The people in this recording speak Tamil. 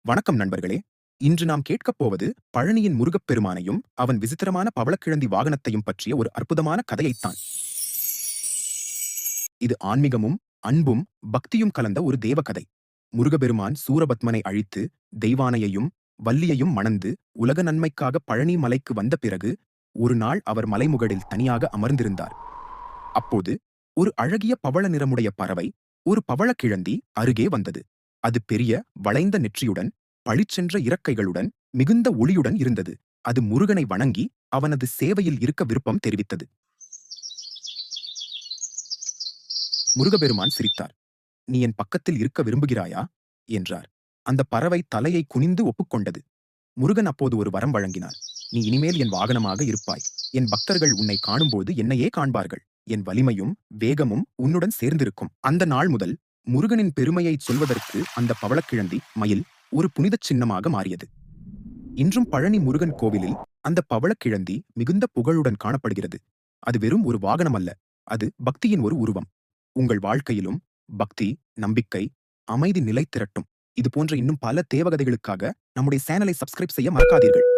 வணக்கம் நண்பர்களே. இன்று நாம் கேட்கப் போவது பழனியின் முருகப்பெருமானையும், அவன் விசித்திரமான பவளக்கிழந்தி வாகனத்தையும் பற்றிய ஒரு அற்புதமான கதையைத்தான். இது ஆன்மீகமும், அன்பும், பக்தியும் கலந்த ஒரு தேவகதை. முருகபெருமான் சூரபத்மனை அழித்து, தெய்வானையையும், வள்ளியையும் மணந்து, உலக நன்மைக்காக பழனி மலைக்கு வந்த பிறகு, ஒரு நாள் அவர் மலைமுகடில் தனியாக அமர்ந்திருந்தார். அப்போது, ஒரு அழகிய பவள நிறமுடைய பறவை, ஒரு பவளக்கிழந்தி அருகே வந்தது. அது பெரிய, வளைந்த நெற்றியுடன், பளிச்சென்ற இறக்கைகளுடன், மிகுந்த ஒளியுடன் இருந்தது. அது முருகனை வணங்கி, அவனது சேவையில் இருக்க விருப்பம் தெரிவித்தது. முருகபெருமான் சிரித்தார். "நீ என் பக்கத்தில் இருக்க விரும்புகிறாயா?" என்றார். அந்த பறவை தலையை குனிந்து ஒப்புக்கொண்டது. முருகன் அப்போது ஒரு வரம் வழங்கினார். "நீ இனிமேல் என் வாகனமாக இருப்பாய். என் பக்தர்கள் உன்னை காணும்போது என்னையே காண்பார்கள். என் வலிமையும், வேகமும் உன்னுடன் சேர்ந்திருக்கும்." அந்த நாள் முதல், முருகனின் பெருமையைச் சொல்வதற்கு அந்த பவளக்கிழந்தி, மயில், ஒரு புனிதச் சின்னமாக மாறியது. இன்றும் பழனி முருகன் கோவிலில் அந்த பவளக்கிழந்தி மிகுந்த புகழுடன் காணப்படுகிறது. அது வெறும் ஒரு வாகனம் அல்ல. அது பக்தியின் ஒரு உருவம். உங்கள் வாழ்க்கையிலும் பக்தி, நம்பிக்கை, அமைதி நிலைத்திரட்டும். இது போன்ற இன்னும் பல தேவகதைகளுக்காக நம்முடைய சேனலை சப்ஸ்கிரைப் செய்ய மறக்காதீர்கள்.